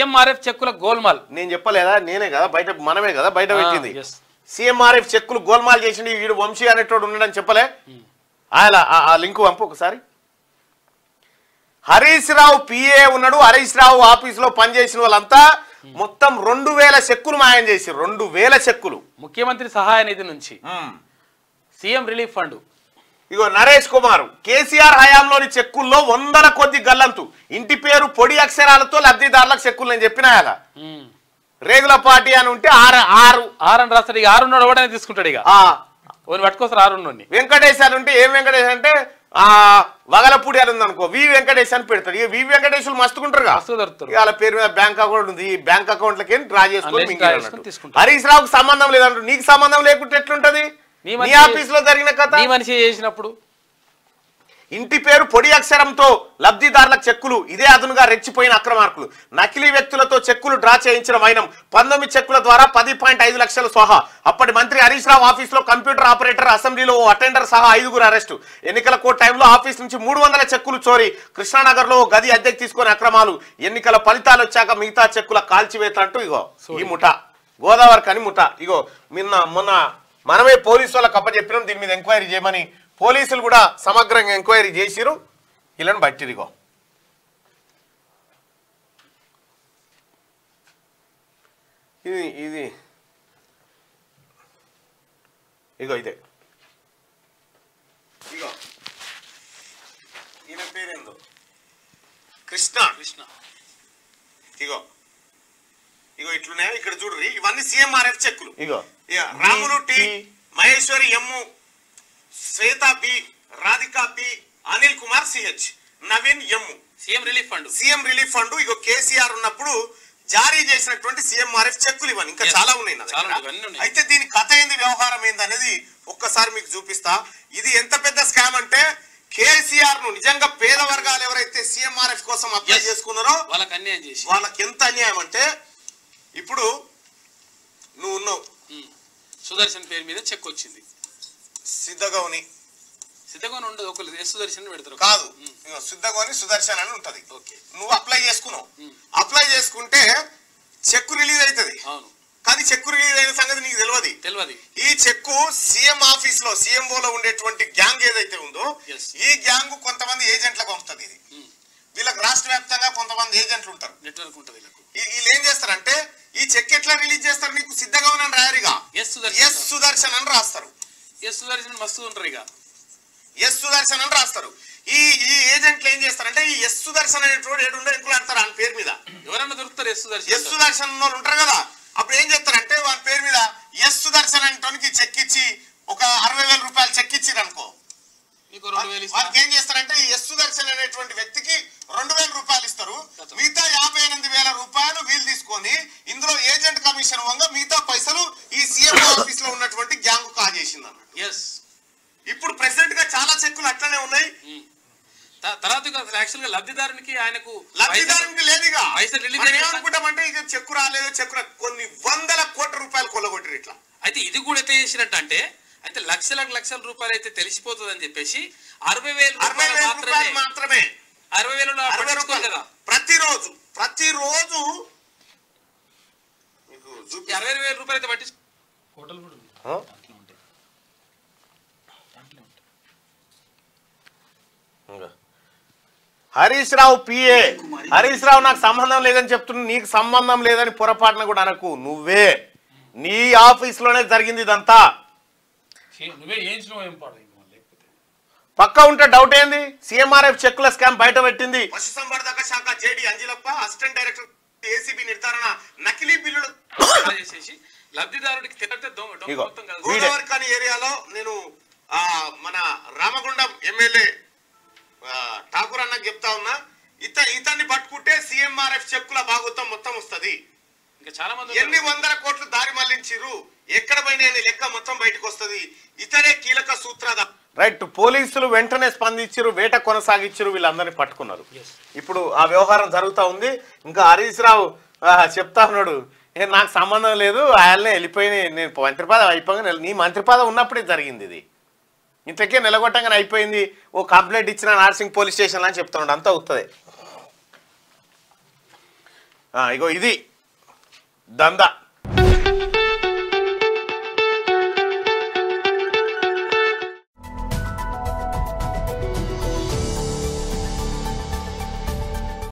CMRF చెక్కుల గోల్మాల్. నేను చెప్పలేదా, నేనే కదా బయట, మనమే కదా బయట పెట్టింది. సీఎంఆర్ఎఫ్ చెక్కులు గోల్మాల్ చేసింది వీడు వంశీ అనేటోడు ఉన్నాడని చెప్పలే. అలా ఆ లింక్ పంపు ఒకసారి. హరీష్ రావు పిఏ ఉన్నాడు. హరీష్ రావు ఆఫీసులో పనిచేసిన వాళ్ళంతా మొత్తం 2000 చెక్కులు మాయం చేసి 2000 చెక్కులు ముఖ్యమంత్రి సహాయ నిధి నుంచి, సీఎం రిలీఫ్ ఫండ్. ఇగో నరేష్ కుమార్ కేసీఆర్ హయాంలోని చెక్కుల్లో 100 కొద్ది గల్లంతు. ఇంటి పేరు పొడి అక్షరాలతో లబ్ధిదారులకు చెక్కులు. నేను చెప్పినా కదా రేగుల పార్టీ అని ఉంటే 6 అని రాస్తాడు. ఇక 6 ఉన్నాడు కూడా తీసుకుంటాడు. ఇక పట్టుకోసారు 6 ఉన్నోడిని. వెంకటేష్ అని ఉంటే ఏం వెంకటేష్ అంటే వగలపూడి అని ఉంది అనుకో, వి వెంకటేష్ అని పెడతాడు. ఇక వి వెంకటేశ్వరులు మస్తుకుంటారు వాళ్ళ పేరు మీద బ్యాంక్ అకౌంట్ ఉంది. ఈ బ్యాంక్ అకౌంట్ లకి డ్రా చేసుకొని హరీష్ రావుకు సంబంధం లేదంటారు. నీకు సంబంధం లేకుంటే ఎట్లుంటది? నీ ఆఫీస్ లో జరిగిన కథ మనిషి చేసినప్పుడు ఇంటి పేరు పొడి అక్షరంతో లబ్ధిదారులకు చెక్కులు. ఇదే అదునుగా రెచ్చిపోయిన అక్రమార్కులు. నకిలీ వ్యక్తులతో చెక్కులు డ్రా చేయించిన వైనం. 19 చెక్కుల ద్వారా 10.5 లక్షలు సహా. అప్పటి మంత్రి హరీష్ రావు ఆఫీస్ లో కంప్యూటర్ ఆపరేటర్, అసెంబ్లీలో ఓ అటెండర్ సహా 5గురు అరెస్టు. ఎన్నికల కోడ్ టైంలో ఆఫీస్ నుంచి 300 చెక్కులు చోరీ. కృష్ణానగర్ లో గది అద్దెకు తీసుకునే అక్రమాలు. ఎన్నికల ఫలితాలు వచ్చాక మిగతా చెక్కుల కాల్చివేత అంటూ ఇగో ఈ ముఠ గోదావరి కని ముఠ. ఇగో మొన్న మనమే పోలీసు వాళ్ళకి అప్పచెప్పినాం. దీని మీద ఎంక్వైరీ చేయమని పోలీసులు కూడా సమగ్రంగా ఎంక్వైరీ చేసిరు. వీళ్ళని బట్టిరిగో ఇది ఇగో ఇదే ఇగో ఈయన పేరేందో కృష్ణ. ఇగో ఇగో ఇట్లున్నాయి. ఇక్కడ చూడ్రి, ఇవన్నీ సీఎంఆర్ఎఫ్ చెక్కులు. ఇగో Ramulu T, Maheshwari M, Shweta B, Radhika B, Anil Kumar CH, Naveen M. CM relief fund. ఇగో కేసీఆర్ ఉన్నప్పుడు జారీ చేసినటువంటి సీఎంఆర్ఎఫ్ చెక్కులు ఇవన్నీ. ఇంకా చాలా ఉన్నాయి నా దగ్గర. అయితే దీని కథ ఏంది, వ్యవహారం ఏంది అనేది ఒక్కసారి మీకు చూపిస్తా. ఇది ఎంత పెద్ద స్కామ్ అంటే కేసీఆర్ ను నిజంగా పేద వర్గాలు ఎవరైతే సీఎంఆర్ఎఫ్ కోసం అప్లై చేసుకున్నారో వాళ్ళకి ఎంత అన్యాయం అంటే, ఇప్పుడు నువ్వు ఉన్నావు, సుదర్శన్ పేరు మీద చెక్ వచ్చింది. సిద్ధగౌని ఉండదు, ఒకరు సుదర్శన్ పెడతారు. కాదు, సిద్ధగౌని సుదర్శన్ అని ఉంటది. నువ్వు అప్లై చేసుకున్నావు. అప్లై చేసుకుంటే చెక్కు రిలీజ్ అవుతుంది. కానీ చెక్కు రిలీజ్ అయిన సంగతి నీకు తెలియదు. ఈ చెక్కు సీఎం ఆఫీస్ లో సీఎంఓలో ఉండేటువంటి గ్యాంగ్ ఏదైతే ఉందో ఈ గ్యాంగ్ కొంతమంది ఏజెంట్లకు పంపుతుంది. ఇది వీళ్ళకి రాష్ట్ర వ్యాప్తంగా కొంతమంది ఏజెంట్లు ఉంటారు, నెట్వర్క్ ఉంటుంది. వీళ్ళు ఏం చేస్తారంటే ఈ చెక్ ఎట్లా రిలీజ్ చేస్తారు, నీకు సిద్ధగౌని అని రాయరుగా, ఎస్ సుదర్శన్ అని రాస్తారు. ఎస్ సుదర్శన్ మస్తు ఉంటారు. ఇక ఎస్ సుదర్శన్ అని రాస్తారు. ఈ ఏజెంట్లు ఏం చేస్తారంటే ఈ ఎస్ సుదర్శన్ అనేటువంటి ఏడుండో ఎక్కువ ఆడతారు ఆయన పేరు మీద. ఎవరన్నా దొరుకుతారు ఎస్ సుదర్శన్ వాళ్ళు ఉంటారు కదా. అప్పుడు ఏం చేస్తారంటే వాళ్ళ పేరు మీద ఎస్ సుదర్శన్ అనేటానికి చెక్ ఇచ్చి ఒక 60,000 రూపాయలు చెక్ ఇచ్చిరు అనుకో, వాళ్ళకి ఏం చేస్తారంటే ఈ ఎస్ సుదర్శన్ అనేటువంటి వ్యక్తికి 2,000 రూపాయలు ఇస్తారు. మిగతా 58,000 రూపాయలు వీళ్ళు తీసుకొని ఇందులో ఏజెంట్ కమిషన్ వంగ మిగతా పైసలు ఈ సీఎం ఆఫీస్ లో ఉన్నటువంటి గ్యాంగ్ కాజేసింది అన్నట్టు. ఇప్పుడు ప్రెసిడెంట్ గా చాలా చెక్కులు అట్లనే ఉన్నాయి. తర్వాత యాక్చువల్ గా లబ్ధిదారునికి లేదుగా ఏమనుకుంటామంటే ఇక చెక్కు రాలేదు, కొన్ని 100 కోట్ల రూపాయలు కొల్లగొట్టారు ఇట్లా. అయితే ఇది కూడా ఎట్లా చేసినట్టు అంటే, అయితే లక్షల రూపాయలు అయితే తెలిసిపోతుంది అని చెప్పేసి 60,000 మాత్రమే 60,000 కదా ప్రతిరోజు 60,000 రూపాయలు అయితే పట్టి హరీష్ రావు పిఏ. హరీష్ రావు నాకు సంబంధం లేదని చెప్తున్నా, నీకు సంబంధం లేదని పొరపాటున కూడా అనకు. నువ్వే నీ ఆఫీస్ లోనే జరిగింది ఇదంతా. పక్క ఉంటే డౌట్ ఏంది? సీఎంఆర్ఎఫ్ చెక్కుల స్కామ్ బయట పెట్టింది పశుసంవర్ధక శాఖ JD Anjilappa, assistant director ACB నిర్ధారణ. నకిలీ బిల్లులు చేసేసి లబ్ధిదారుడికి గోదావరిఖని ఏరియాలో నేను మన రామగుండం ఎమ్మెల్యే ఠాకూర్ అన్నకు చెప్తా ఉన్నా, ఇతన్ని పట్టుకుంటే సీఎంఆర్ఎఫ్ చెక్కుల భాగోతం మొత్తం వస్తుంది. ఇంకా చాలా మంది ఎన్ని 100 కోట్లు దారి మళ్లించిరు, ఎక్కడ పోయినా లెక్క మొత్తం బయటకు వస్తుంది. ఇతరే కీలక సూత్రధారి. రైట్, పోలీసులు వెంటనే స్పందించారు, వేట కొనసాగించారు, వీళ్ళందరినీ పట్టుకున్నారు. ఇప్పుడు ఆ వ్యవహారం జరుగుతూ ఉంది. ఇంకా హరీష్ రావు చెప్తా ఉన్నాడు, నాకు సంబంధం లేదు, ఆయననే వెళ్ళిపోయి నేను మంత్రిపదం అయిపోగా నీ మంత్రిపదం ఉన్నప్పుడే జరిగింది ఇది, ఇంతకే నిలగొట్టంగానే అయిపోయింది, ఓ కంప్లైంట్ ఇచ్చిన నార్సింగ్ పోలీస్ స్టేషన్ అని చెప్తున్నాడు. అంతా అవుతుంది. ఇగో ఇది దందా.